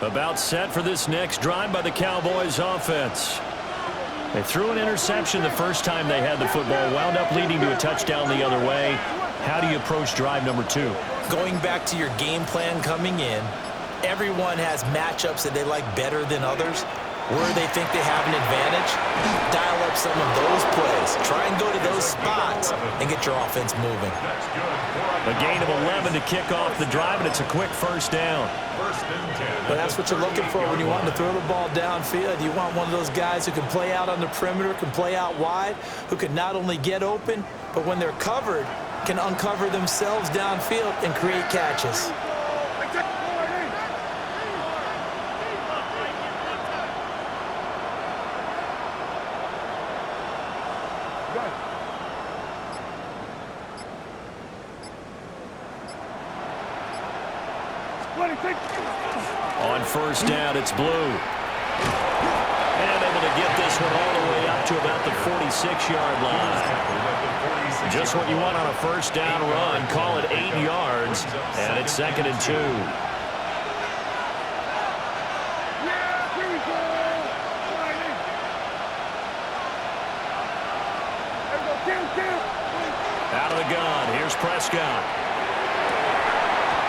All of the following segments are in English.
About set for this next drive by the Cowboys offense. They threw an interception the first time they had the football, wound up leading to a touchdown the other way. How do you approach drive number 2? Going back to your game plan coming in, everyone has matchups that they like better than others. Where they think they have an advantage, dial up some of those plays. Try and go to those spots and get your offense moving. A gain of 11 to kick off the drive, and it's a quick first down. But that's what you're looking for when you want to throw the ball downfield. You want one of those guys who can play out on the perimeter, can play out wide, who can not only get open, but when they're covered, can uncover themselves downfield and create catches. On first down, it's Blue. And able to get this one all the way up to about the 46-yard line. Just what you want on a first down run. Call it 8 yards, and it's 2nd and 2. Out of the gun, here's Prescott.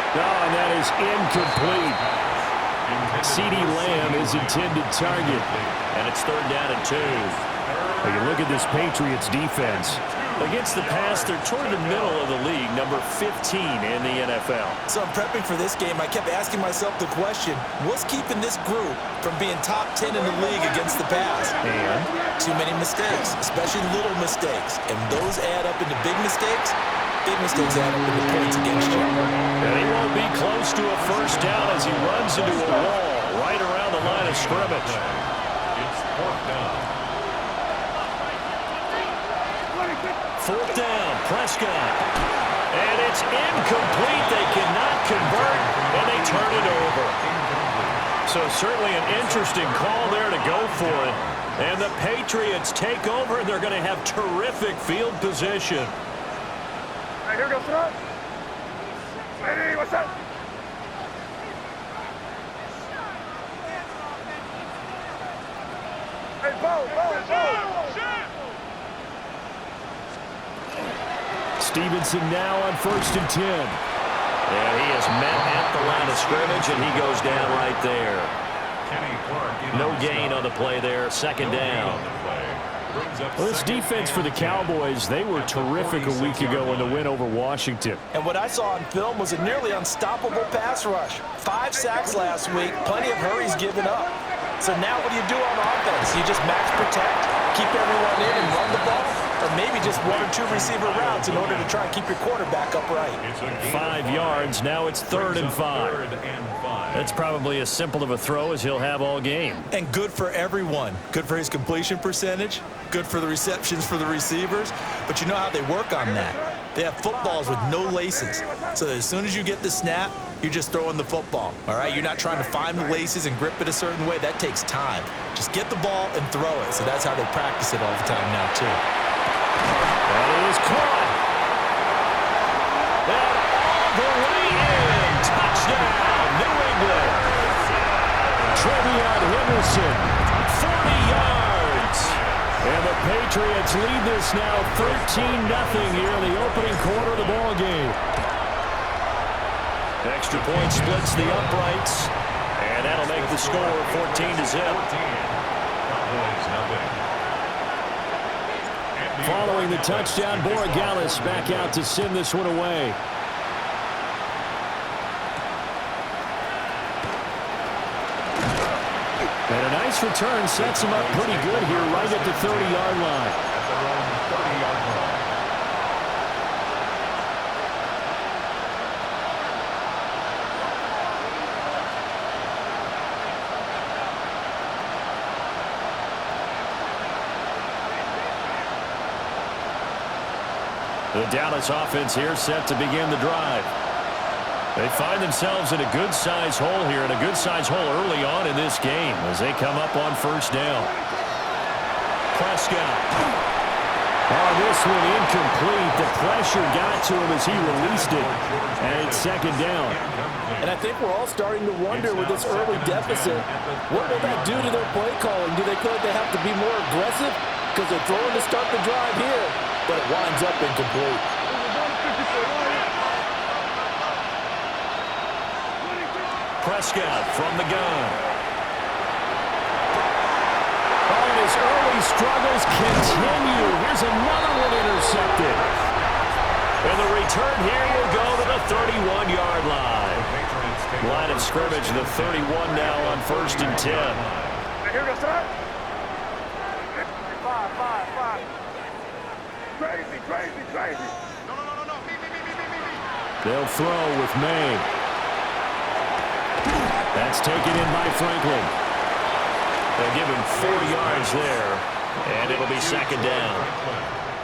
Oh, and that is incomplete. C.D. Lamb is intended target, and it's 3rd down and 2. When you look at this Patriots defense, against the pass, they're toward the middle of the league, number 15 in the NFL. So I'm prepping for this game. I kept asking myself the question, what's keeping this group from being top 10 in the league against the pass? And too many mistakes, especially little mistakes. And those add up into big mistakes. Big mistakes add up into points against you. And he won't be close to a first down as he runs into a wall right around the line of scrimmage. It's 4th down. 4th down, Prescott. And it's incomplete. They cannot convert, and they turn it over. So certainly an interesting call there to go for it. And the Patriots take over, and they're going to have terrific field position. All right, here we go, Srtdareal. Hey, what's up? Hey, Bo. Stevenson now on 1st and 10. And he is met at the line of scrimmage, and he goes down right there. No gain on the play there, 2nd down. Well, this defense for the Cowboys, they were terrific a week ago in the win over Washington. And what I saw on film was a nearly unstoppable pass rush. 5 sacks last week, plenty of hurries given up. So now what do you do on offense? You just max protect, keep everyone in and run the ball? Or maybe just 1 or 2 receiver routes in order to try and keep your quarterback upright. 5 yards, now it's 3rd and 5. That's probably as simple of a throw as he'll have all game. And good for everyone. Good for his completion percentage, good for the receptions for the receivers. But you know how they work on that. They have footballs with no laces. So that as soon as you get the snap, you're just throwing the football, all right? You're not trying to find the laces and grip it a certain way. That takes time. Just get the ball and throw it. So that's how they practice it all the time now, too. That is caught. And all the way in. Touchdown, New England. Srtdareal Henderson, 40 yards. And the Patriots lead this now 13-0 here in the opening quarter of the ball game. Extra point splits the uprights, and that'll make the score 14-0. Following the touchdown, Borregales back out to send this one away. And a nice return sets him up pretty good here right at the 30-yard line. The Dallas offense here set to begin the drive. They find themselves in a good-sized hole here, and a good-sized hole early on in this game as they come up on first down. Prescott. Oh, this one incomplete. The pressure got to him as he released it. And it's second down. And I think we're all starting to wonder with this early deficit, what will that do to their play calling? Do they feel like they have to be more aggressive? Because they're throwing to start the drive here, but it winds up incomplete. Prescott from the gun. Oh, and his early struggles continue. Here's another one intercepted. And the return here will go to the 31-yard line. Line of scrimmage, the 31 now on 1st and 10. Here we go, start. 5. Crazy. No. Me. They'll throw with May. That's taken in by Franklin. They'll give him 4 yards there, and it'll be second down.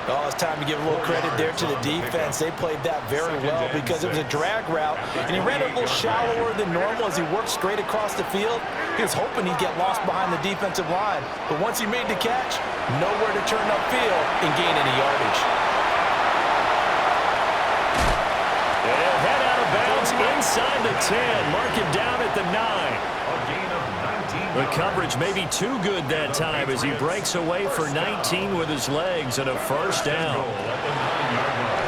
Oh, it's time to give a little credit there to the defense. They played that very well because it was a drag route, and he ran it a little shallower than normal as he worked straight across the field. He was hoping he'd get lost behind the defensive line, but once he made the catch, nowhere to turn upfield and gain any yardage. They'll head out of bounds inside the 10. Mark him down at the 9. The coverage may be too good that time as he breaks away for 19 with his legs and a first down.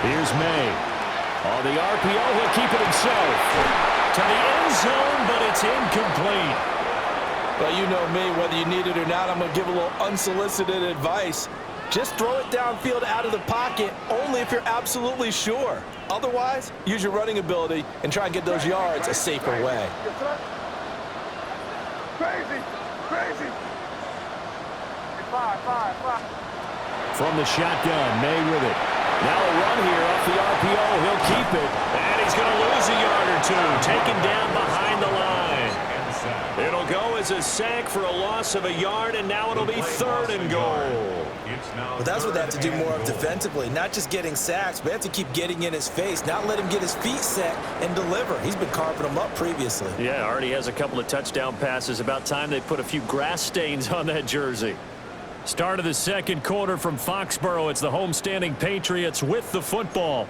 Here's May. On the RPO, he'll keep it himself. To the end zone, but it's incomplete. Well, you know me, whether you need it or not, I'm going to give a little unsolicited advice. Just throw it downfield out of the pocket only if you're absolutely sure. Otherwise, use your running ability and try and get those yards a safer way. Crazy. 5. From the shotgun, May with it. Now a run here off the RPO. He'll keep it. And he's going to lose a yard or two. Taken down behind the line. It'll go as a sack for a loss of a yard, and now it'll be 3rd and goal. Well, that's what they have to do more of defensively. Not just getting sacks, but they have to keep getting in his face, not let him get his feet set and deliver. He's been carving them up previously. Yeah, already has a couple of touchdown passes. About time they put a few grass stains on that jersey. Start of the second quarter from Foxborough. It's the homestanding Patriots with the football,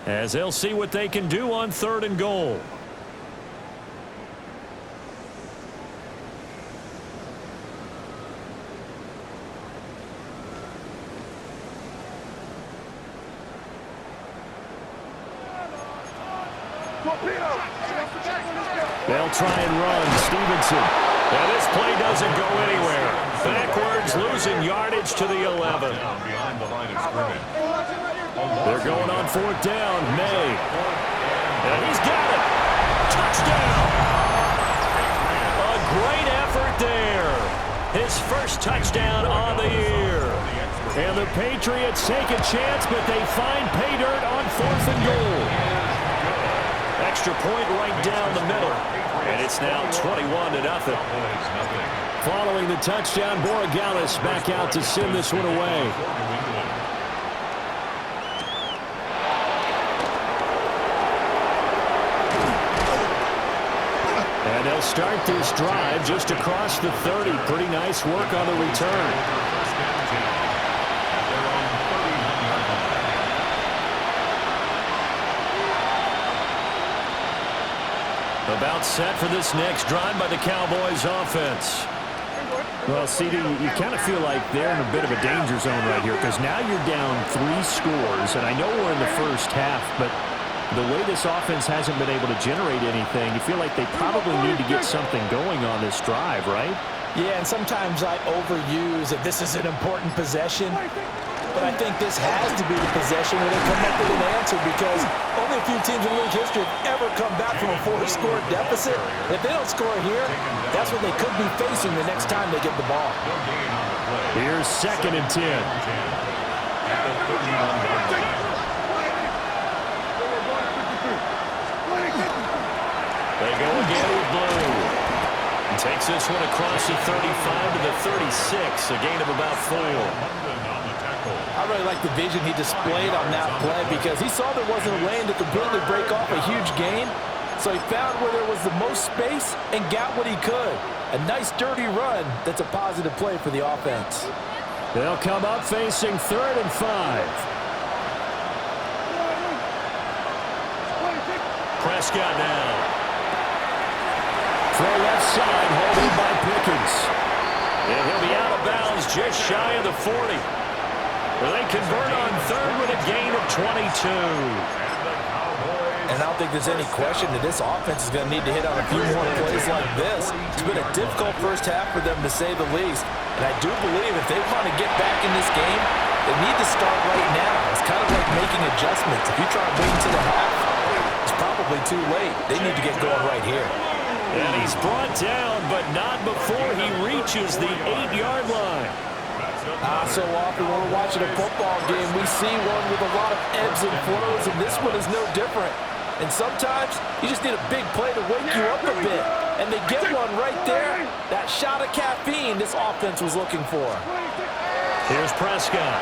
as they'll see what they can do on 3rd and goal. They'll try and run. Stevenson. Now this play doesn't go anywhere. Backwards, losing yardage to the 11. They're going on 4th down. May. And he's got it. Touchdown. A great effort there. His first touchdown on the year. And the Patriots take a chance, but they find pay dirt on 4th and goal. Extra point right down the middle. And it's now 21-0. Following the touchdown, Borregales back out to send this one away. And they'll start this drive just across the 30. Pretty nice work on the return. About set for this next drive by the Cowboys offense. Well, CD, you kind of feel like they're in a bit of a danger zone right here because now you're down 3 scores, and I know we're in the first half, but the way this offense hasn't been able to generate anything, you feel like they probably need to get something going on this drive, right? Yeah, and sometimes I overuse that this is an important possession. But I think this has to be the possession where they come up with an answer because only a few teams in league history have ever come back from a 4-score deficit. If they don't score here, that's what they could be facing the next time they get the ball. Here's 2nd and 10. They go again with Blue. He takes this one across the 35 to the 36, a gain of about 4. I really like the vision he displayed on that play because he saw there wasn't a lane to completely break off a huge gain. So he found where there was the most space and got what he could. A nice dirty run that's a positive play for the offense. They'll come up facing 3rd and 5. Prescott now. Throw left side, holding by Pickens. And he'll be out of bounds just shy of the 40. Well, they convert on 3rd with a gain of 22. And I don't think there's any question that this offense is going to need to hit on a few more plays like this. It's been a difficult first half for them, to say the least. And I do believe if they want to get back in this game, they need to start right now. It's kind of like making adjustments. If you try to wait until the half, it's probably too late. They need to get going right here. And he's brought down, but not before he reaches the 8-yard line. So often when we're watching a football game, we see one with a lot of ebbs and flows, and this one is no different. And sometimes you just need a big play to wake you up a bit. And they get one right there. That shot of caffeine this offense was looking for. Here's Prescott.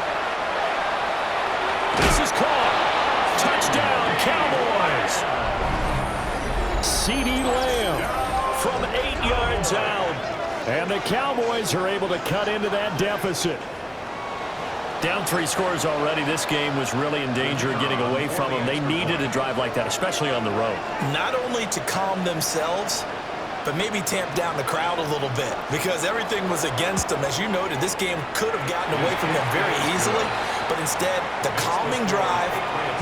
This is caught. Touchdown, Cowboys. CeeDee Lamb from 8 yards out. And the Cowboys are able to cut into that deficit. Down 3 scores already. This game was really in danger of getting away from them. They needed a drive like that, especially on the road. Not only to calm themselves, but maybe tamp down the crowd a little bit, because everything was against them. As you noted, this game could have gotten away from them very easily, but instead, the calming drive,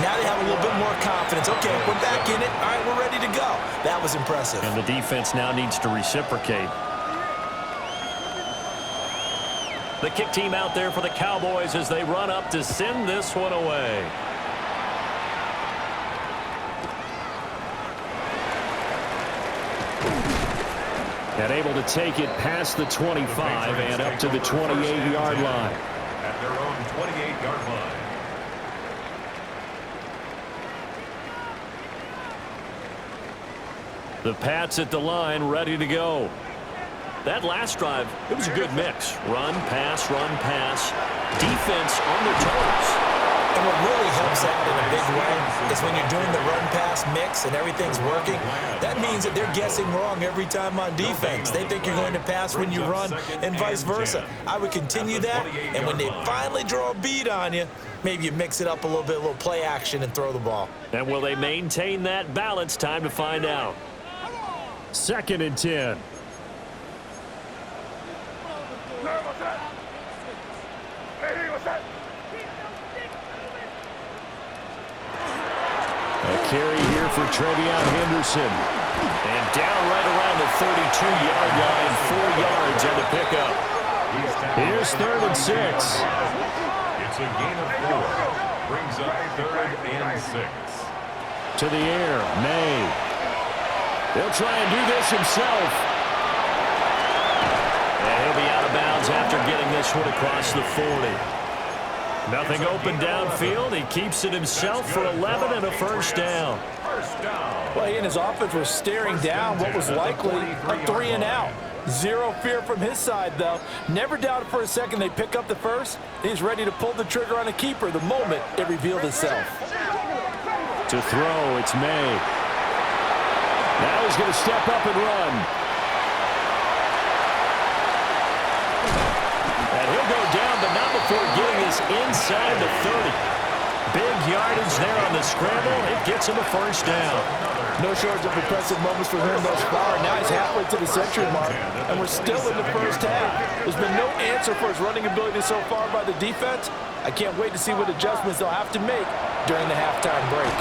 now they have a little bit more confidence. Okay, we're back in it. All right, we're ready to go. That was impressive. And the defense now needs to reciprocate. The kick team out there for the Cowboys as they run up to send this one away. And able to take it past the 25 and up to the 28-yard line. At their own 28-yard line. The Pats at the line, ready to go. That last drive, it was a good mix. Run, pass, defense on their toes. And what really helps out in a big way is when you're doing the run-pass mix and everything's working, that means that they're guessing wrong every time on defense. They think you're going to pass when you run and vice versa. I would continue that, and when they finally draw a bead on you, maybe you mix it up a little play action and throw the ball. And will they maintain that balance? Time to find out. 2nd and 10. A carry here for Trevion Henderson. And down right around the 32-yard line, 4 yards on the pickup. Here's 3rd and 6. It's a gain of 4. Brings up 3rd and 6. To the air, May. They'll try and do this himself. And he'll be out of bounds after getting this one across the 40. Nothing open downfield. He keeps it himself for 11 and a first down. Well, he and his offense were staring down what was likely a 3 and out. Zero fear from his side, though. Never doubted for a second they pick up the first. He's ready to pull the trigger on a keeper the moment it revealed itself. To throw, it's May. Now he's going to step up and run. And he'll go down, but not before getting this inside the 30. Big yardage there on the scramble. It gets him a first down. No shortage of impressive moments for him thus far. Now he's halfway to the century mark, and we're still in the first half. There's been no answer for his running ability so far by the defense. I can't wait to see what adjustments they'll have to make during the halftime break.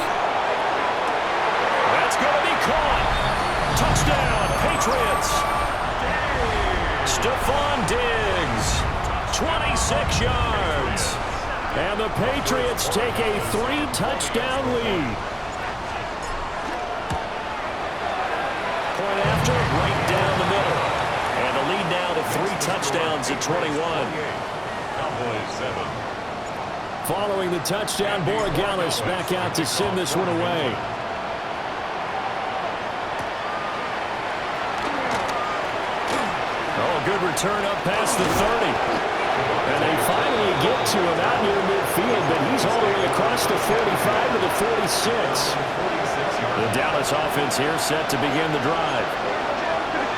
That's going to be caught. Touchdown, Patriots. Stephon Diggs, 26 yards. And the Patriots take a 3-touchdown lead. Point after, right down the middle. And the lead now to 3 touchdowns at 21. Cowboys 7. Following the touchdown, Borregales back out to send this one away. Oh, good return up past the 30. And they finally get to him out near midfield, but he's all the way across the 45 to the 46. The Dallas offense here set to begin the drive.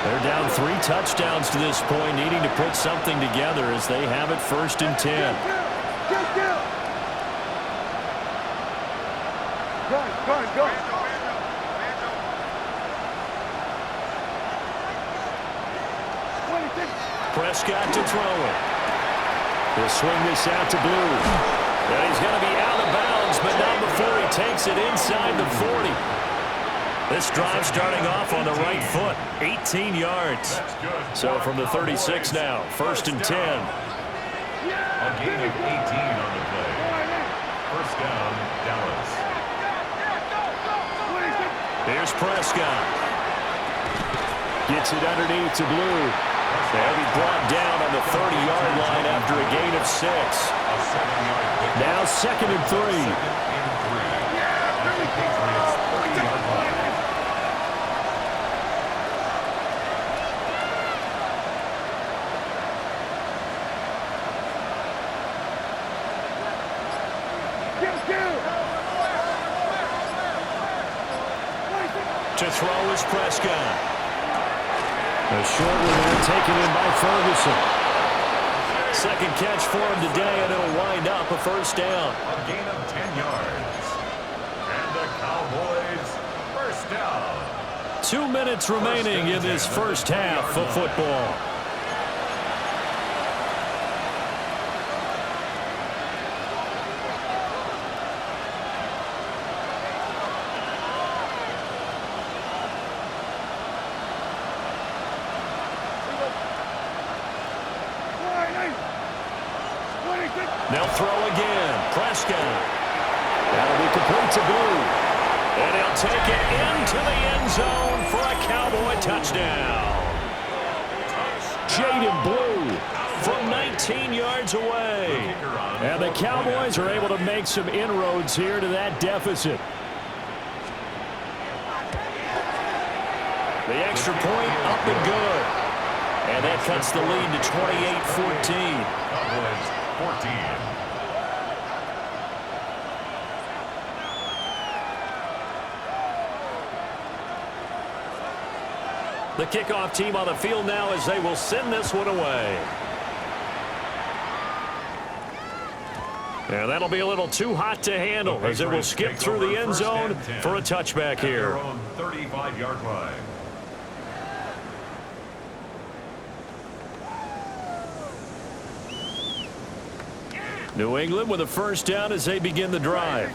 They're down 3 touchdowns to this point, needing to put something together as they have it 1st and 10. Go. Prescott to throw it. He'll swing this out to Blue. And he's going to be out of bounds, but not before he takes it inside the 40. This drive starting off on the right foot, 18 yards. So from the 36 now, 1st and 10. A gain of 18 on the play. 1st down, Dallas. Here's Prescott. Gets it underneath to Blue. And he's brought down on the 30-yard line after a gain of 6. Now 2nd and 3. At the Patriots' 30-yard line. To throw is Prescott. A short one there, taken in by Ferguson. 2nd catch for him today, and it'll wind up a 1st down. A gain of 10 yards. And the Cowboys, 1st down. 2 minutes remaining in this 1st half of football. They'll throw again. Prescott. That'll be complete to Blue. And he'll take it into the end zone for a Cowboy touchdown. Jaden Blue from 19 yards away. And the Cowboys are able to make some inroads here to that deficit. The extra point up and good. And that cuts the lead to 28-14. Cowboys 14. The kickoff team on the field now as they will send this one away. And that'll be a little too hot to handle as it will skip through the end zone for a touchback here. Their own 35-yard line. New England with a 1st down as they begin the drive.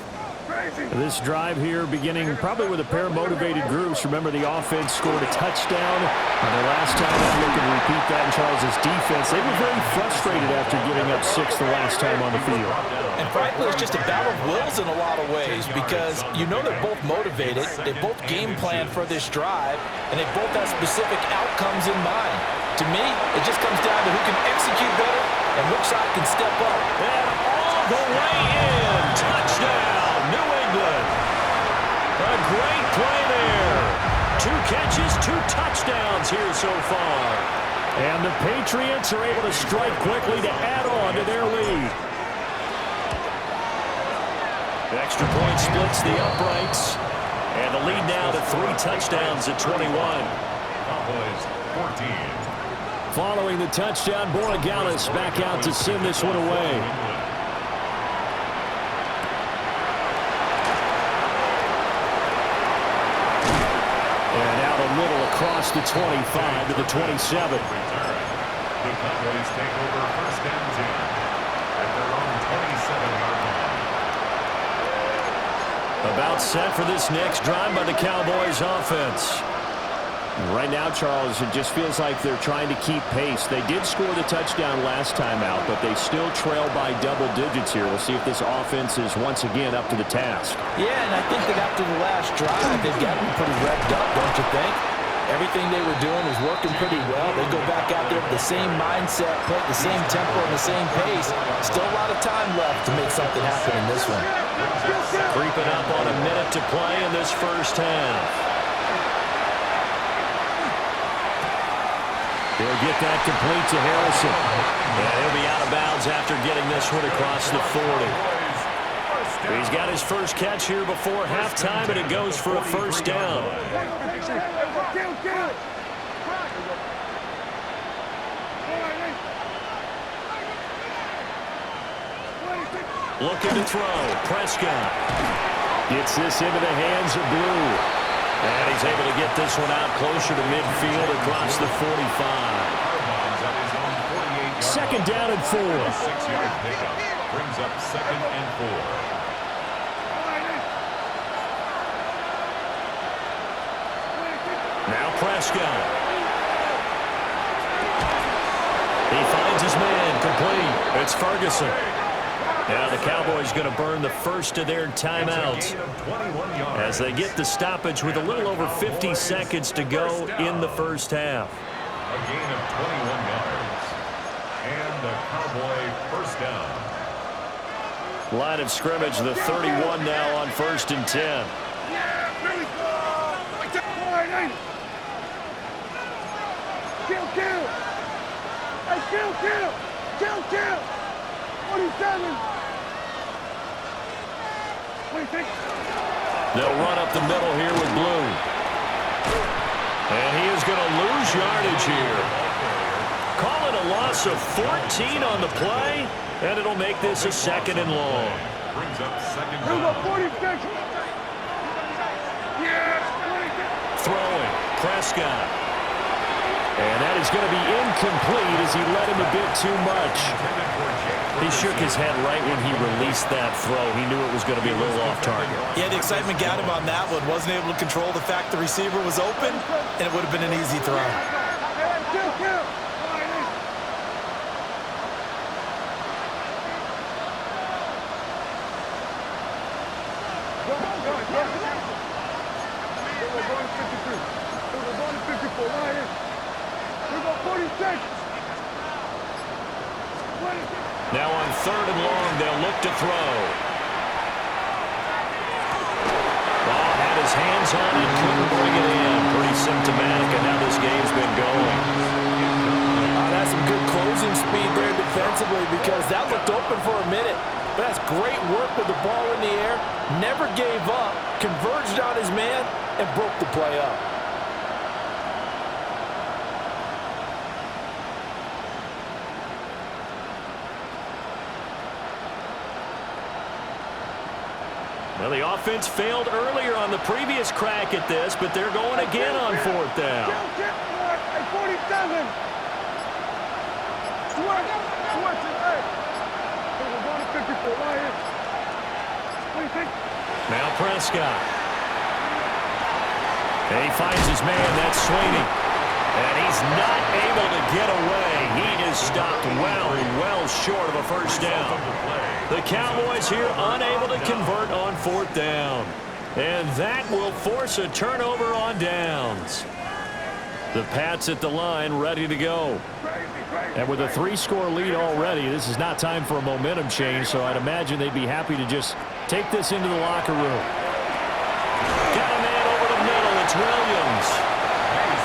This drive here beginning probably with a pair of motivated groups. Remember, the offense scored a touchdown. And the last time I'm looking to repeat that in Charles' defense, they were very frustrated after giving up 6 the last time on the field. And frankly, it's just a battle of wills in a lot of ways because you know they're both motivated. They both game plan for this drive, and they both have specific outcomes in mind. To me, it just comes down to who can execute better and which side can step up. And all the way in. Touchdown, New England. A great play there. 2 catches, 2 touchdowns here so far. And the Patriots are able to strike quickly to add on to their lead. The extra point splits the uprights. And the lead now to 3 touchdowns at 21. Cowboys 14. Following the touchdown, Borregales back out to send this one away. And out a little across the 25 to the 27. The Cowboys take over 1st and 10 at their own 27-yard line. About set for this next drive by the Cowboys offense. Right now, Charles, it just feels like they're trying to keep pace. They did score the touchdown last time out, but they still trail by double digits here. We'll see if this offense is once again up to the task. Yeah, and I think that after the last drive, they've gotten pretty revved up, don't you think? Everything they were doing was working pretty well. They go back out there with the same mindset, play at the same tempo and the same pace. Still a lot of time left to make something happen in this one. Creeping up on a minute to play in this 1st half. He'll get that complete to Harrison. And he'll be out of bounds after getting this one across the 40. He's got his first catch here before halftime, and it goes for a 1st down. Looking to throw. Prescott gets this into the hands of Blue. And he's able to get this one out closer to midfield across the 45. Second down and 4. 6-yard pickup brings up 2nd and 4. Now Prescott. He finds his man complete. It's Ferguson. Now the Cowboys going to burn the first of their timeouts as they get the stoppage with a little over 50 seconds to go in the first half. A gain of 21 yards. And a Cowboy first down. Line of scrimmage, the 31 now on 1st and 10. Kill! Hey, kill! 47! What do you think? They'll run up the middle here with Blue. And he is going to lose yardage here. Call it a loss of 14 on the play, and it'll make this a 2nd and long. Brings up 2nd Here we go, down. 46! Yes! Throwing, Prescott. And that is going to be incomplete as he led him a bit too much. He shook his head right when he released that throw. He knew it was going to be a little off target. Yeah, the excitement got him on that one. Wasn't able to control the fact the receiver was open, and it would have been an easy throw. Kill! We're going to 53. We're going to 54. Lions. We're going 46. Now on 3rd and long, they'll look to throw. Ball had his hands on it, couldn't bring it in. Pretty symptomatic of how this game's been going. That's some good closing speed there defensively because that looked open for a minute. But that's great work with the ball in the air. Never gave up, converged on his man, and broke the play up. Well, the offense failed earlier on the previous crack at this, but they're going again on 4th down. Hey, 47. Switch it, hey. We're going to 54. Lions. What do you think? Now Prescott. And he finds his man, that's Sweeney. And he's not able to get away. He is stopped well short of a first down. The Cowboys here unable to convert on 4th down. And that will force a turnover on downs. The Pats at the line ready to go. And with a 3-score lead already, this is not time for a momentum change, so I'd imagine they'd be happy to just take this into the locker room. Got a man over the middle. It's Williams.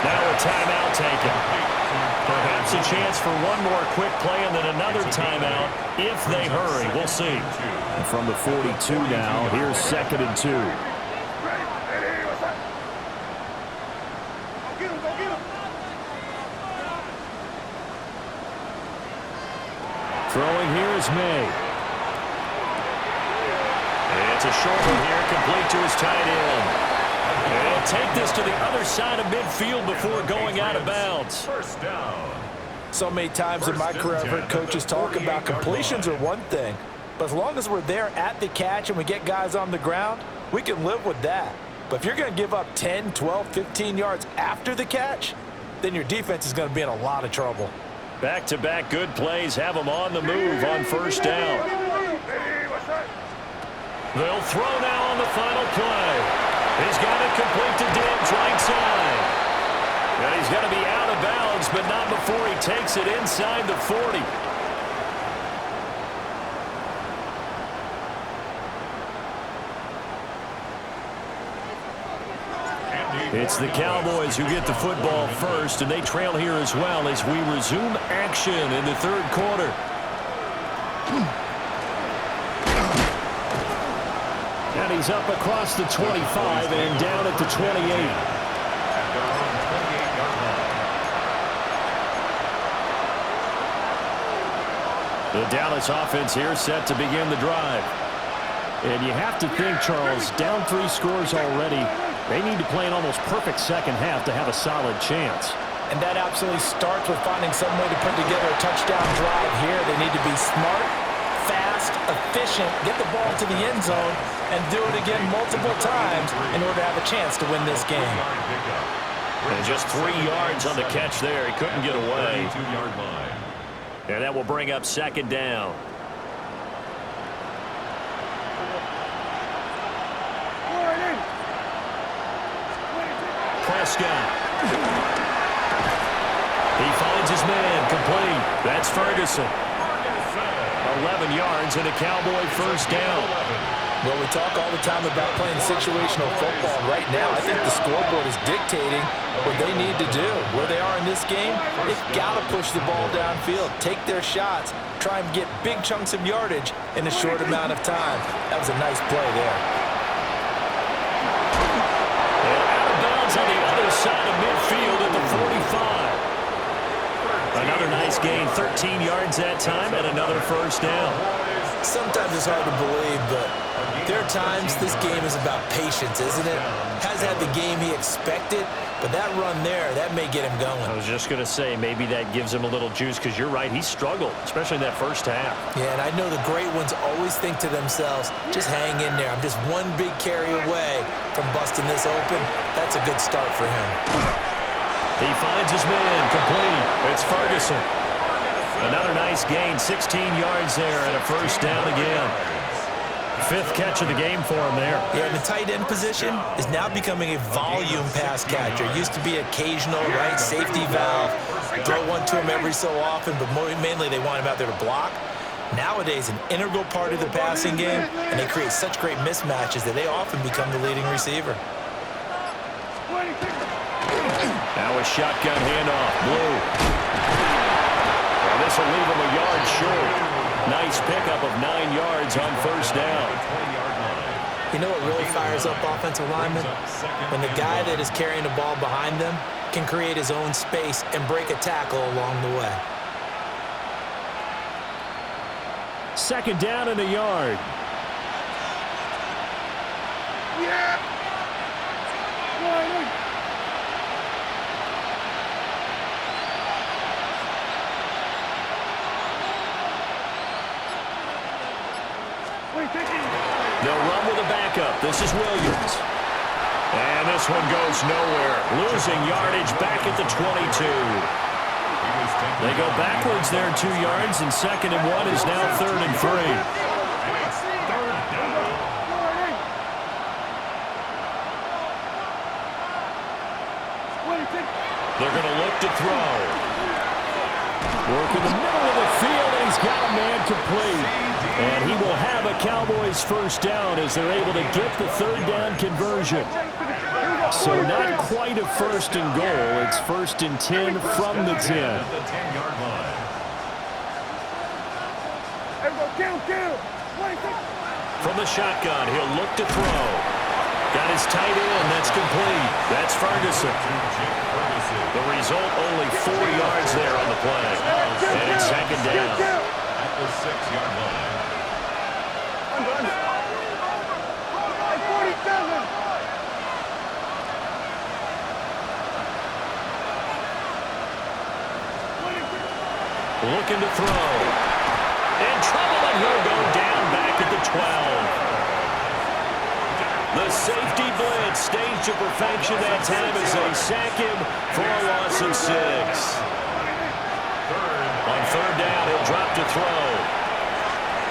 Now a timeout taken. Perhaps a chance for one more quick play and then another timeout if they hurry. We'll see. And from the 42 now, here's 2nd and 2. Throwing here is May. It's a short one here, complete to his tight end. And he'll take this to the other side of midfield before going out of bounds. First down. So many times in my career I've heard coaches talk about completions are one thing, but as long as we're there at the catch and we get guys on the ground, we can live with that. But if you're going to give up 10, 12, 15 yards after the catch, then your defense is going to be in a lot of trouble. Back-to-back good plays have them on the move on 1st down. They'll throw now on the final play. He's got it complete to Diggs right side. And he's going to be out of bounds, but not before he takes it inside the 40. It's the Cowboys who get the football first, and they trail here as well as we resume action in the 3rd quarter. And he's up across the 25 and down at the 28. The Dallas offense here set to begin the drive. And you have to think, Charles, down 3 scores already. They need to play an almost perfect second half to have a solid chance. And that absolutely starts with finding some way to put together a touchdown drive here. They need to be smart, fast, efficient, get the ball to the end zone, and do it again multiple times in order to have a chance to win this game. And just 3 yards on the catch there. He couldn't get away. 32-yard line. And that will bring up second down. Prescott. He finds his man, complete. That's Ferguson. 11 yards and a Cowboy first down. Well, we talk all the time about playing situational football. Right now, I think the scoreboard is dictating what they need to do. Where they are in this game, they've got to push the ball downfield, take their shots, try and get big chunks of yardage in a short amount of time. That was a nice play there. And out of bounds on the other side of midfield at the 45. Another nice gain, 13 yards that time, and another first down. Sometimes it's hard to believe, but there are times this game is about patience, isn't it? Has had the game he expected, but that run there, that may get him going. I was just going to say, maybe that gives him a little juice, because you're right, he struggled, especially in that first half. Yeah, and I know the great ones always think to themselves, just hang in there. I'm just one big carry away from busting this open. That's a good start for him. He finds his man, complete. It's Ferguson. Another nice gain, 16 yards there, and a first down again. 5th catch of the game for him there. Yeah, the tight end position is now becoming a volume pass catcher. Used to be occasional, right, safety valve. Throw one to him every so often, but mainly they want him out there to block. Nowadays, an integral part of the passing game, and they create such great mismatches that they often become the leading receiver. Now a shotgun handoff, Blue. And this will leave him a yard short. Nice pickup of 9 yards on first down. You know what really fires up offensive linemen? When the guy that is carrying the ball behind them can create his own space and break a tackle along the way. Second down and a yard. Yeah. They'll run with a backup. This is Williams. And this one goes nowhere. Losing yardage back at the 22. They go backwards there 2 yards, and 2nd and 1 is now 3rd and 3. They're going to look to throw. Work in the middle of the field, and he's got a man complete. And he will have a Cowboys first down as they're able to get the 3rd down conversion. So not quite a first and goal. It's 1st and 10 from the 10. From the shotgun, he'll look to throw. Got his tight end. That's complete. That's Ferguson. The result, only 4 yards there on the play. And it's 2nd down. At the 6-yard line. Looking to throw. In trouble, and he'll go down back at the 12. The safety blitz staged to perfection that time as they sack him for a loss of 6. On 3rd down, he'll drop to throw.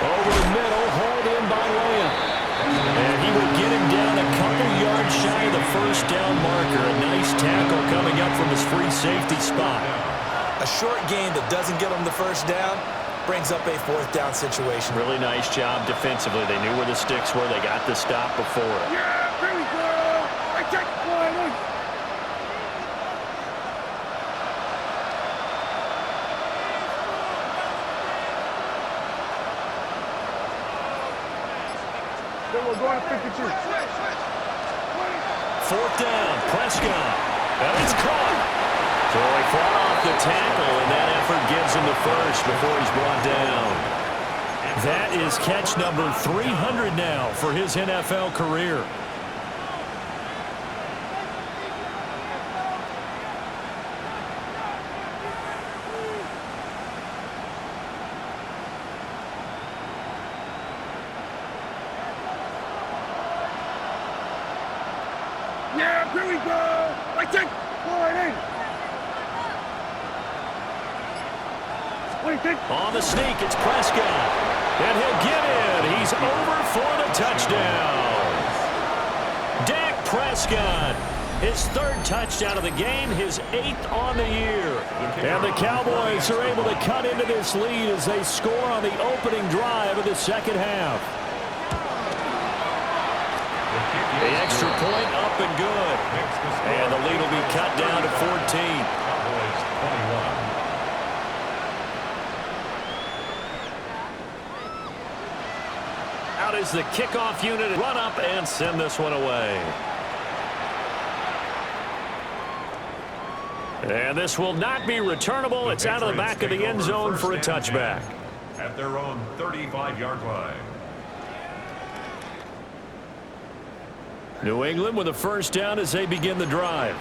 Over the middle, hauled in by Lamb. And he will get him down a couple yards shy of the first down marker. A nice tackle coming up from his free safety spot. A short gain that doesn't get them the first down brings up a 4th down situation. Really nice job defensively. They knew where the sticks were. They got the stop before it. Yeah, there we go. I check the line. Then we're going to 52. 4th down, Prescott. And it's caught. So he fought off the tackle, and that effort gives him the first before he's brought down. That is catch number 300 now for his NFL career. Yeah, here we go. Right check. Forward in. What do you think? On the sneak, it's Prescott. And he'll get in. He's over for the touchdown. Dak Prescott, his third touchdown of the game, his 8th on the year. And the Cowboys are able to cut into this lead as they score on the opening drive of the second half. The extra point up and good. And the lead will be cut down to 14. Cowboys 21. Out is the kickoff unit. Run up and send this one away. And this will not be returnable. It's out of the back of the end zone for a touchback. At their own 35-yard line. New England with a first down as they begin the drive.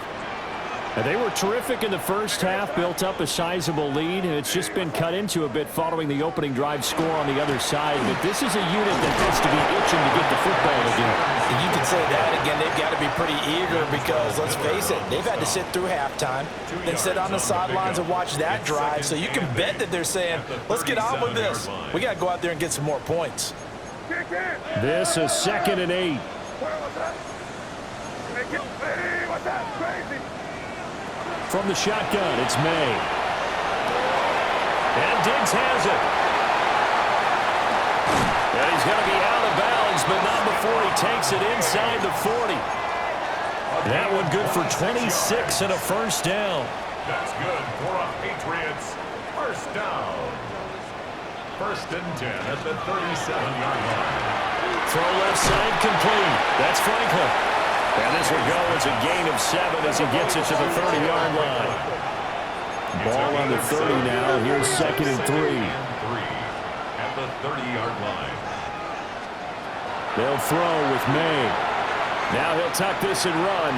And they were terrific in the first half, built up a sizable lead, and it's just been cut into a bit following the opening drive score on the other side. But this is a unit that has to be itching to get the football again. And you can say that again. They've got to be pretty eager because, let's face it, they've had to sit through halftime, then sit on the sidelines and watch that drive. So you can bet that they're saying, let's get on with this. We got to go out there and get some more points. This is 2nd and 8. Hey, what's that? Crazy. From the shotgun, it's May. And Diggs has it. And he's going to be out of bounds, but not before he takes it inside the 40. That one good for 26 and a first down. That's good for a Patriots first down. 1st and 10 at the 37-yard line. Throw left side complete. That's Franklin. And this will go as a gain of 7 as he gets it to the 30-yard line. Ball on the 30 now. Here's 2nd and 3. At the 30-yard line. They'll throw with May. Now he'll tuck this and run.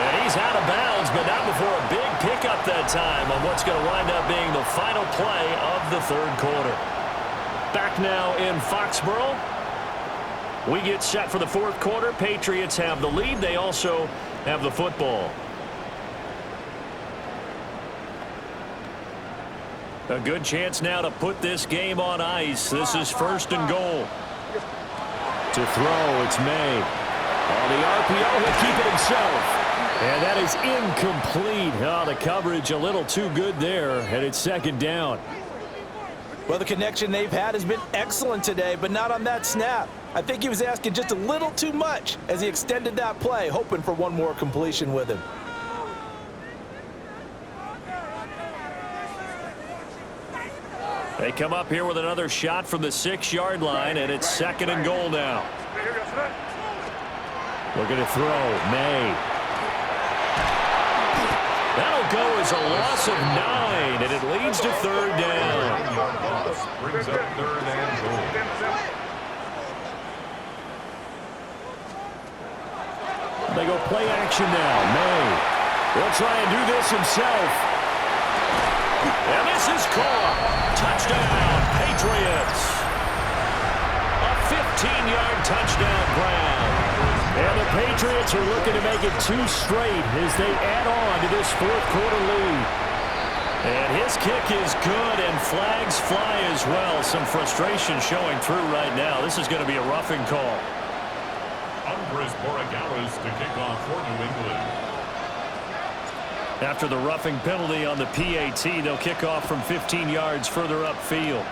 And he's out of bounds, but not before a big pickup that time on what's going to wind up being the final play of the third quarter. Back now in Foxborough. We get set for the fourth quarter. Patriots have the lead. They also have the football. A good chance now to put this game on ice. This is 1st and goal. To throw, it's May. On the RPO, he'll keep it himself. And that is incomplete. Oh, the coverage a little too good there, and it's 2nd down. Well, the connection they've had has been excellent today, but not on that snap. I think he was asking just a little too much as he extended that play, hoping for one more completion with him. They come up here with another shot from the 6-yard line, and it's 2nd and goal now. Looking to throw, May. That'll go as a loss of 9, and it leads to 3rd down. Brings up 3rd and goal. They go play action now. May. He'll try and do this himself. And this is caught. Touchdown, Patriots. A 15-yard touchdown grab. And the Patriots are looking to make it 2 straight as they add on to this fourth quarter lead. And his kick is good, and flags fly as well. Some frustration showing through right now. This is going to be a roughing call. Andres Borregales to kick off for New England. After the roughing penalty on the PAT, they'll kick off from 15 yards further upfield.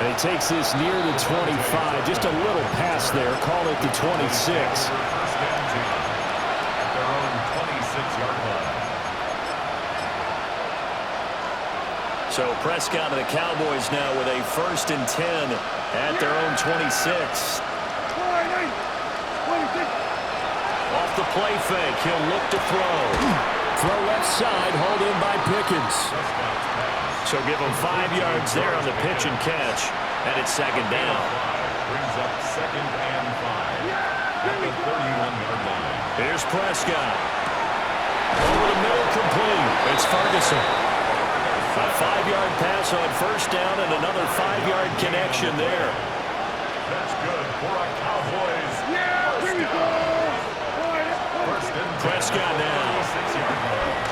And he takes this near the 25. Just a little pass there. Call it the 26. At their own 26-yard line. So Prescott and the Cowboys now with a 1st and 10 at their own 26. Off the the play fake. He'll look to throw. Throw left side, hauled in by Pickens. So give him 5 yards there on the pitch and catch. And it's second down. Brings up 2nd and 5 at the 31-yard line. Here's Prescott. Over the middle, complete. It's Ferguson. A 5-yard pass on first down and another 5-yard connection there. That's good for a Cowboys. Here we go. First and 10. Prescott now. 6-yard line.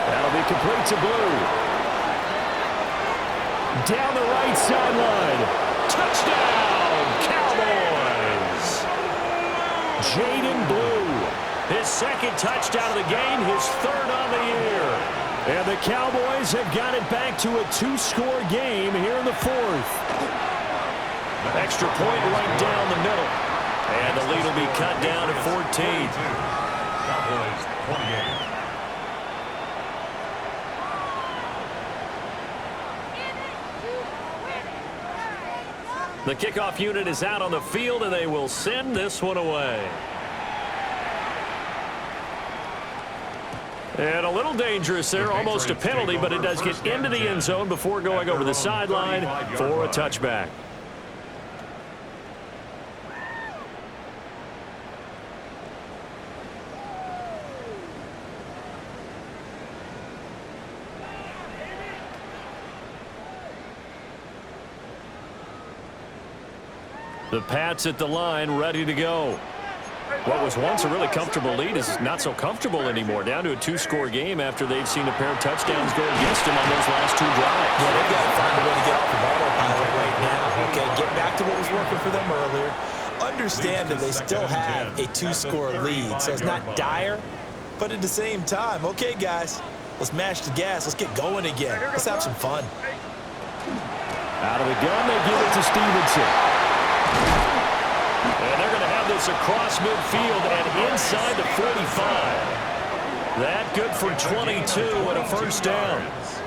That'll be complete to Blue. Down the right sideline. Touchdown, Cowboys. Jaden Blue. His second touchdown of the game, his third on the year. And the Cowboys have got it back to a 2-score game here in the 4th. Extra point right down the middle. And the lead will be cut down to 14. Cowboys 28. The kickoff unit is out on the field, and they will send this one away. And a little dangerous there, almost a penalty, but it does get into the end zone before going over the sideline for a touchback. The Pats at the line, ready to go. What was once a really comfortable lead is not so comfortable anymore. Down to a 2-score game after they've seen a pair of touchdowns go against them on those last 2 drives. Yeah, they've got to find a way to get off of autopilot right now. Okay, get back to what was working for them earlier. Understand that they still have a 2-score lead, so it's not dire, but at the same time, okay, guys, let's mash the gas. Let's get going again. Let's have some fun. Out of the gun, they give it to Stevenson. And they're going to have this across midfield and inside the 45. That good for 22 and a first down.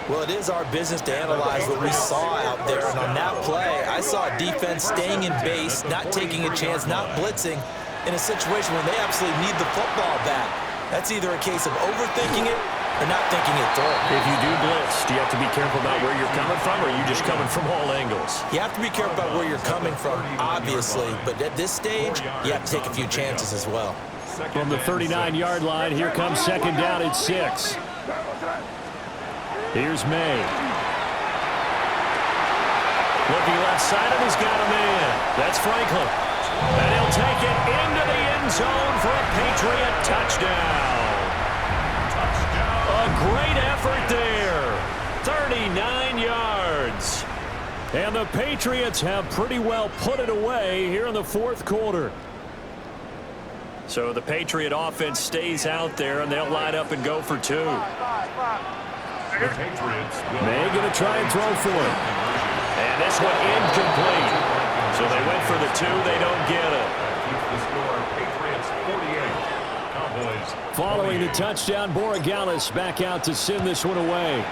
Well, it is our business to analyze what we saw out there. And on that play, I saw a defense staying in base, not taking a chance, not blitzing in a situation when they absolutely need the football back. That's either a case of overthinking it or not thinking it through. If you do blitz, do you have to be careful about where you're coming from, or are you just coming from all angles? You have to be careful about where you're coming from, obviously. But at this stage, you have to take a few chances as well. From the 39-yard line, here comes second down at 6. Here's May. Looking left side, and he's got a man. That's Franklin. And he'll take it into the end zone for a Patriot touchdown. A great effort there. 39 yards. And the Patriots have pretty well put it away here in the 4th quarter. So the Patriot offense stays out there, and they'll line up and go for 2. The Patriots will May going to try and throw for it. And this one incomplete. So they went for the 2. They don't get it. keep the score. Patriots 48. Cowboys. Following the touchdown, Borregales back out to send this one away.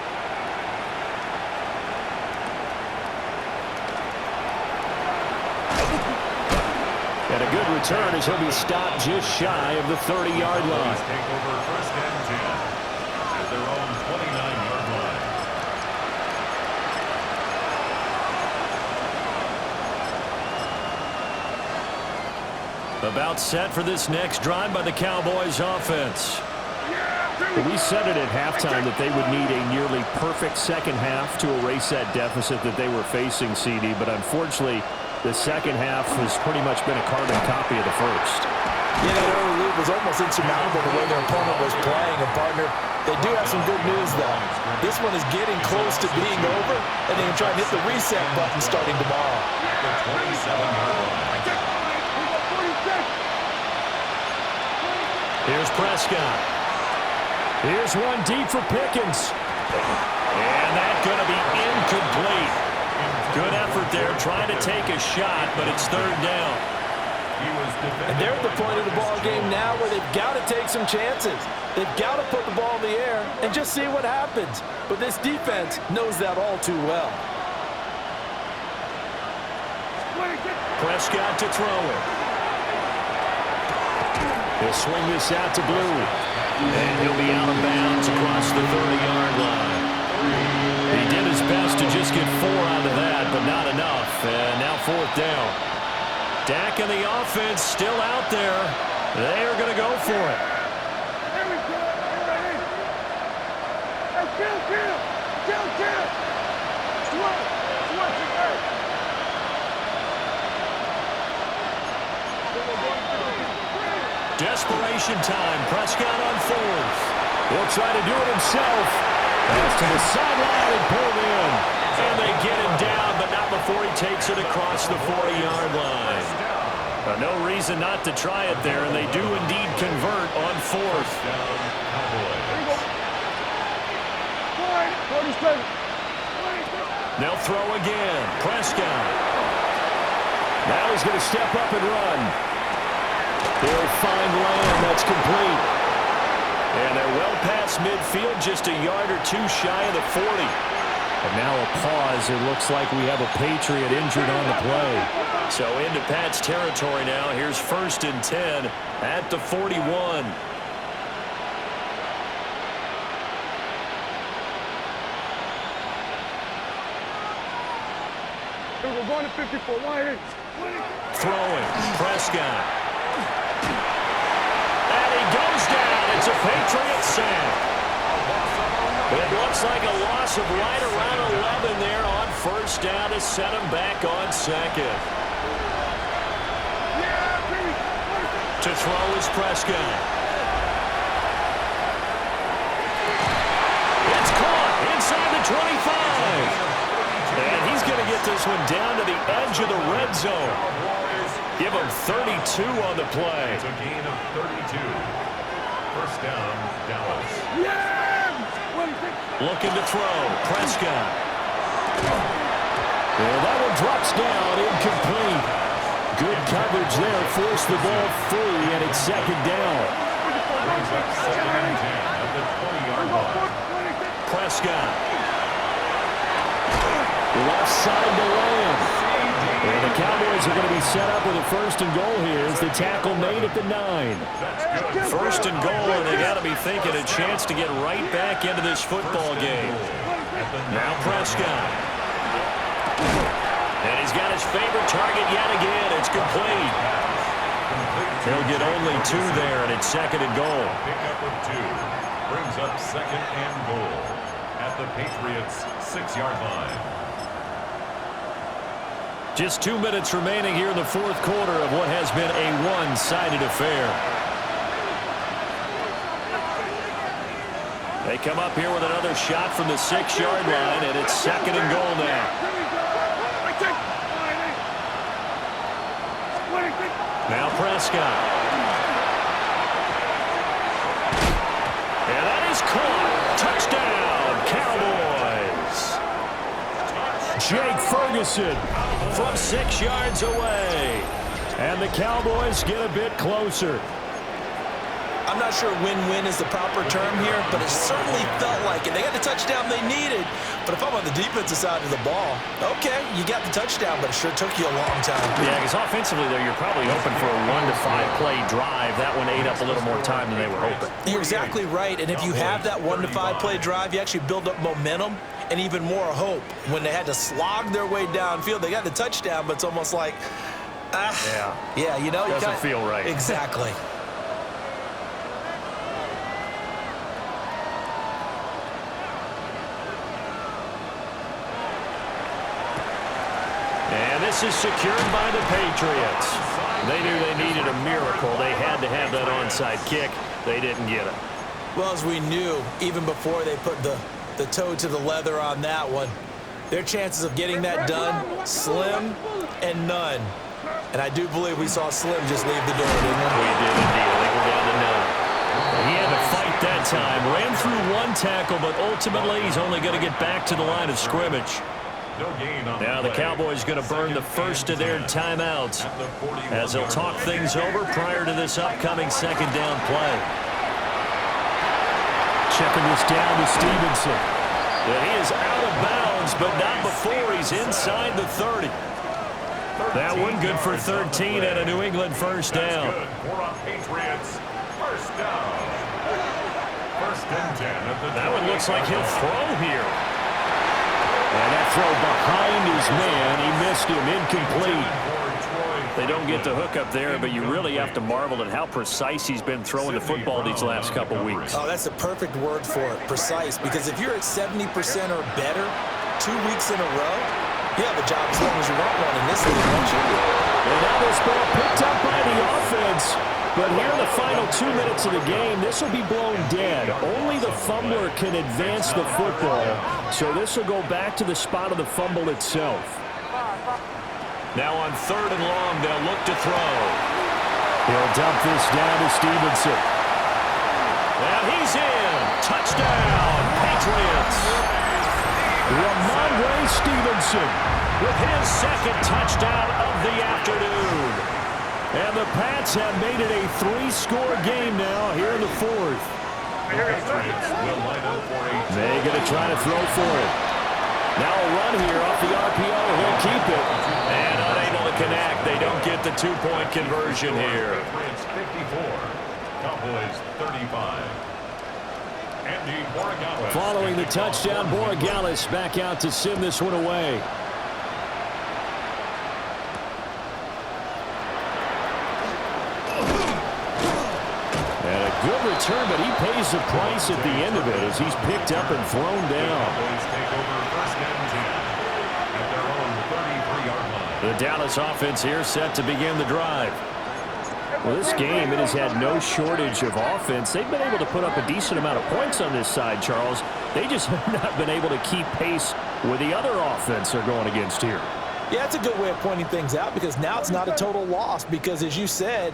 And a good return as he'll be stopped just shy of the 30-yard line. Take over first and 10 at their own 29-yard line. About set for this next drive by the Cowboys offense. We said it at halftime that they would need a nearly perfect second half to erase that deficit that they were facing, CD, but unfortunately the second half has pretty much been a carbon copy of the first. Yeah, that early lead was almost insurmountable the way their opponent was playing. And, partner, they do have some good news, though. This one is getting close to being over, and they can try and hit the reset button starting tomorrow. The 27-yard line. Here's Prescott. Here's one deep for Pickens. And that's going to be incomplete. Good effort there, trying to take a shot, but it's third down. And they're at the point of the ball game now where they've got to take some chances. They've got to put the ball in the air and just see what happens. But this defense knows that all too well. Prescott to throw it. He'll swing this out to Blue. And he'll be out of bounds across the 30-yard line. He did his best to just get 4 out of that, but not enough. And now 4th down. Dak and the offense still out there. They are going to go for it. Here we go. Get ready. Hey, kill. Switch it, hey. Desperation time. Prescott on 4th. He'll try to do it himself. Pass to the sideline and pulled in. And they get him down, but not before he takes it across the 40-yard line. No reason not to try it there, and they do indeed convert on 4th. They'll throw again. Prescott. Now he's going to step up and run. He'll find Lamb. That's complete. And they're well past midfield, just a yard or 2 shy of the 40. And now a pause. It looks like we have a Patriot injured on the play. So into Pat's territory now. Here's 1st and 10 at the 41. We're going to 54. Throwing. Prescott. And he goes down. It's a Patriot sack. It looks like a loss of right around 11 there on 1st down to set him back on 2nd. To throw is Prescott. It's caught inside the 25. And he's going to get this one down to the edge of the red zone. Give him 32 on the play. It's a gain of 32. 1st down, Dallas. Looking to throw. Prescott. Well, that one drops down, incomplete. Good coverage there. Forced the ball free, and it's 2nd down. Brings up 2nd and 10 at the 20-yard line. Prescott. Left side to Lamb. And the Cowboys are going to be set up with a 1st and goal here as the tackle made at the 9. 1st and goal, and they got to be thinking a chance to get right back into this football game. Now Prescott. And he's got his favorite target yet again. It's complete. He'll get only 2 there, and it's 2nd and goal. Pickup of 2 brings up 2nd and goal at the Patriots' 6-yard line. Just 2 minutes remaining here in the 4th quarter of what has been a one-sided affair. They come up here with another shot from the 6-yard line, and it's 2nd and goal now. Now Prescott. And that is caught. Touchdown, Cowboys. Jake Ferguson from 6 yards away. And the Cowboys get a bit closer. I'm not sure win-win is the proper term here, but it certainly felt like it. They got the touchdown they needed, but if I'm on the defensive side of the ball, okay, you got the touchdown, but it sure took you a long time. Yeah, because offensively, though, you're probably open for a 1 to 5 play drive. That one ate up a little more time than they were hoping. You're exactly right, and if you have that 1 to 5 play drive, you actually build up momentum and even more hope. When they had to slog their way downfield, they got the touchdown, but it's almost like, yeah, you know. Doesn't feel right. Exactly. And this is secured by the Patriots. They knew they needed a miracle. They had to have that onside kick. They didn't get it. Well, as we knew, even before they put the toe to the leather on that one, their chances of getting that done, slim and none. And I do believe we saw Slim just leave the door, didn't we? We did indeed. I think we're down to none. He had to fight that time. Ran through 1 tackle, but ultimately he's only going to get back to the line of scrimmage. Now the Cowboys going to burn the first of their timeouts as they'll talk things over prior to this upcoming 2nd down play. Checking this down to Stevenson. Yeah, he is out of bounds, but not before he's inside the 30. That one good for 13 and a New England 1st down. For a Patriots First down. First and 10 at the That one looks like he'll throw here. And that throw behind his man, he missed him, incomplete. They don't get the hook up there, but you really have to marvel at how precise he's been throwing the football these last couple weeks. Oh, that's the perfect word for it, precise, because if you're at 70% or better 2 weeks in a row, you have a job as long as you want one in this league, don't you? And now this ball picked up by the offense. But here in the final 2 minutes of the game, this will be blown dead. Only the fumbler can advance the football. So this will go back to the spot of the fumble itself. Now on 3rd and long, they'll look to throw. He'll dump this down to Stevenson. And he's in. Touchdown, Patriots. Ramondre Stevenson With his second touchdown of the afternoon. And the Pats have made it a 3-score game now here in the 4th. They're going to try to throw for it. Now a run here off the RPO. He'll keep it. And unable to connect. They don't get the 2-point conversion here. Patriots 54. Cowboys 35. Andy Borregales. Following the touchdown, Borregales back out to send this one away. Good return, but he pays the price at the end of it as he's picked up and thrown down. Take over first and 10 at their own 33-yard line. The Dallas offense here set to begin the drive. Well, this game, it has had no shortage of offense. They've been able to put up a decent amount of points on this side, Charles. They just have not been able to keep pace with the other offense they're going against here. Yeah, it's a good way of pointing things out because now it's not a total loss because, as you said,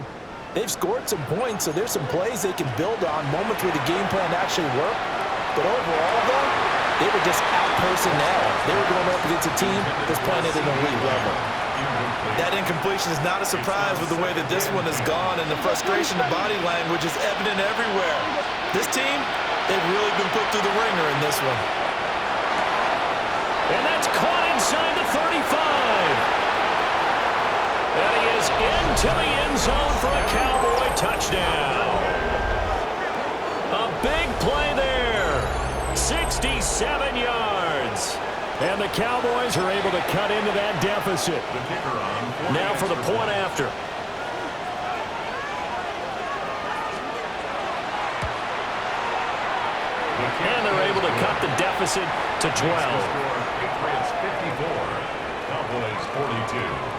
they've scored some points, so there's some plays they can build on, moments where the game plan actually worked. But overall, though, they were just out-personnel. They were going up against a team that's playing at an elite level. That incompletion is not a surprise with the way that this one has gone, and the frustration, the body language is evident everywhere. This team, they've really been put through the ringer in this one. And that's caught inside the 35. And he is into the end zone for a Cowboy touchdown. A big play there. 67 yards. And the Cowboys are able to cut into that deficit. Now for the point after. And they're able to cut the deficit to 12. Patriots 54. Cowboys 42.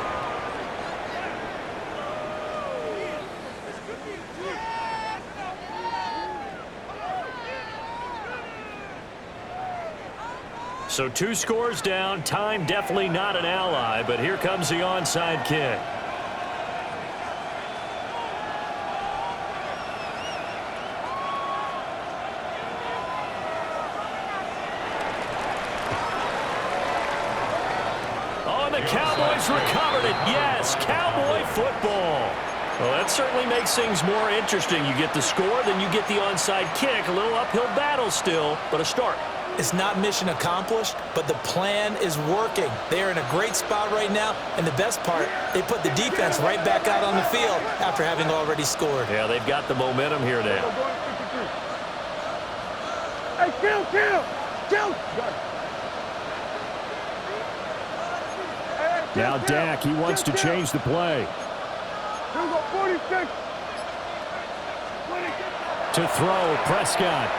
So 2 scores down. Time definitely not an ally, but here comes the onside kick. Oh, and the Cowboys recovered it. Yes, Cowboy football. Well, that certainly makes things more interesting. You get the score, then you get the onside kick. A little uphill battle still, but a start. It's not mission accomplished, but the plan is working. They're in a great spot right now, and the best part, they put the defense right back out on the field after having already scored. Yeah, they've got the momentum here now. Hey, kill! Now Dak, he wants to change the play. Here we go, 46. To throw, Prescott.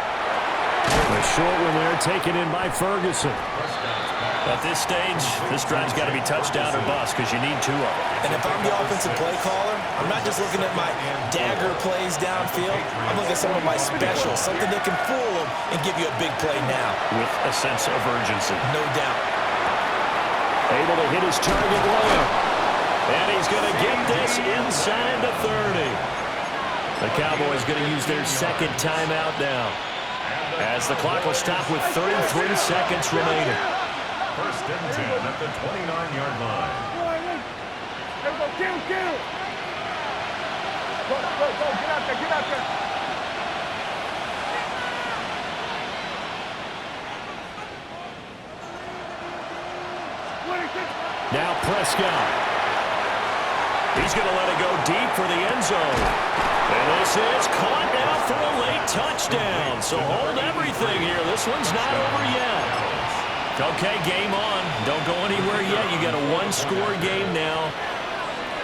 A short one there taken in by Ferguson. At this stage, this drive's got to be touchdown or bust because you need 2 of them. And if I'm the offensive play caller, I'm not just looking at my dagger plays downfield. I'm looking at some of my specials, something that can fool them and give you a big play now. With a sense of urgency. No doubt. Able to hit his target layup. And he's going to get this inside the 30. The Cowboys going to use their second timeout now, as the clock will stop with 33 seconds remaining. First and 10 at the 29-yard line. Here we go, kill! Go, get out there! Now Prescott. He's going to let it go deep for the end zone. And this is caught for a late touchdown. So hold everything here. This one's not over yet. Okay, game on. Don't go anywhere yet. You got a one-score game now.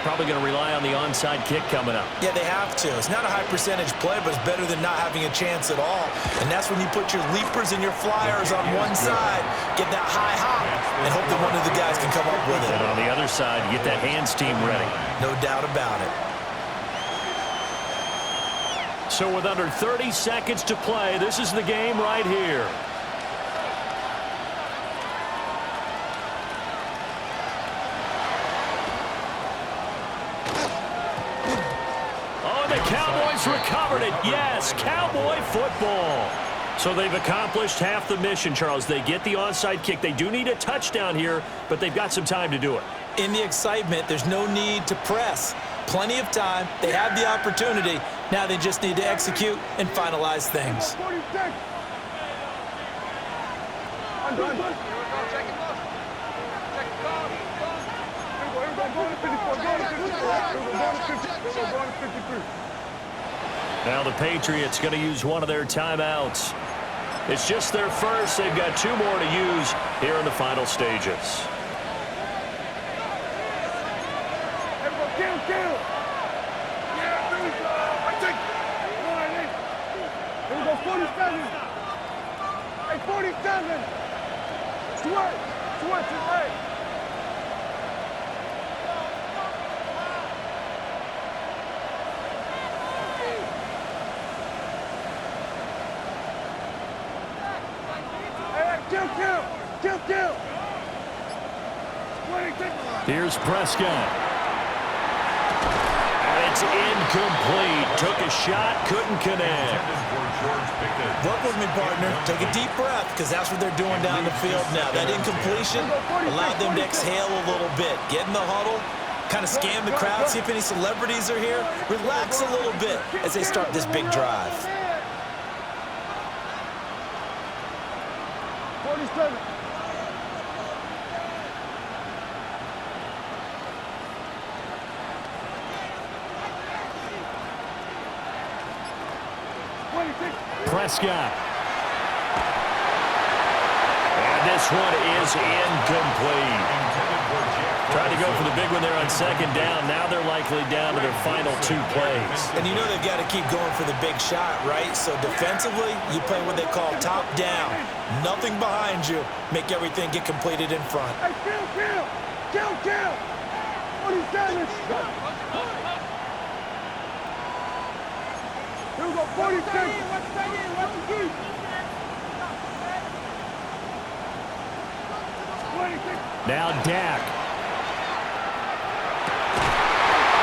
Probably going to rely on the onside kick coming up. Yeah, they have to. It's not a high percentage play, but it's better than not having a chance at all. And that's when you put your leapers and your flyers on one side, get that high hop, and hope that one of the guys can come up with it. And on the other side, get that hands team ready. No doubt about it. So with under 30 seconds to play, this is the game right here. Cowboys recovered it. Yes, Cowboy football. So they've accomplished half the mission, Charles. They get the onside kick. They do need a touchdown here, but they've got some time to do it. In the excitement, there's no need to press. Plenty of time. They have the opportunity. Now they just need to execute and finalize things. Now the Patriots going to use one of their timeouts. It's just their first. They've got two more to use here in the final stages. Here we go, 47. Hey, 47. Switch, hey. Kill. Here's Prescott. And it's incomplete. Took a shot, couldn't connect. Work with me, partner. Take a deep breath, because that's what they're doing down the field now. That incompletion allowed them to exhale a little bit. Get in the huddle, kind of scan the crowd, see if any celebrities are here. Relax a little bit as they start this big drive. 47. Prescott. And this one is incomplete. Tried to go for the big one there on second down. Now they're likely down to their final two plays. And you know they've got to keep going for the big shot, right? So defensively, you play what they call top down. Nothing behind you. Make everything get completed in front. Hey, kill. 47. Here we go, 46. Now Dak.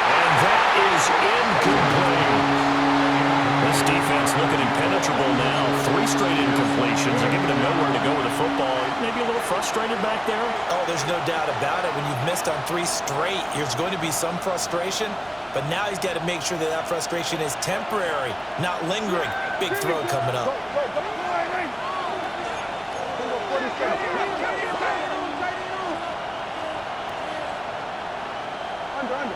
And that is incomplete. This defense looking impenetrable now. 3 straight incompletions. They're giving them nowhere to go with the football. Maybe a little frustrated back there. Oh, there's no doubt about it. When you've missed on 3 straight, there's going to be some frustration. But now he's got to make sure that that frustration is temporary, not lingering. Big throw coming up. Under.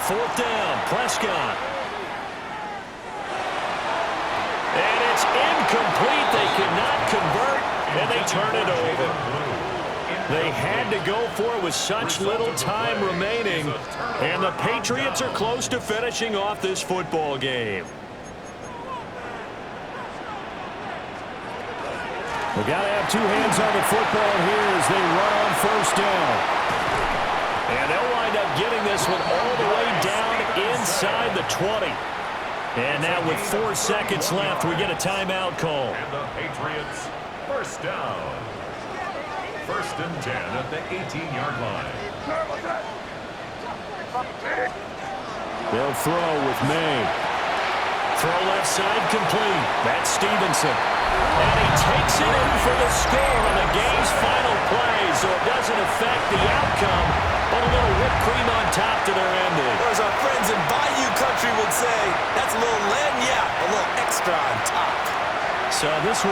4th down, Prescott. And it's incomplete. They could not convert, and they turn it over. They had to go for it with such little time remaining, and the Patriots are close to finishing off this football game. We got to have 2 hands on the football here as they run on 1st down. And they'll wind up getting this one all the way down inside the 20. And now with 4 seconds left, we get a timeout call. And the Patriots, 1st down. 1st and 10 at the 18-yard line. They'll throw with May. Throw left side complete. That's Stevenson. And he takes it in for the score on the game's final play, so it doesn't affect the outcome, but a little whipped cream on top to their ending. Or as our friends in Bayou Country would say, that's a little lagniappe, a little extra on top. So this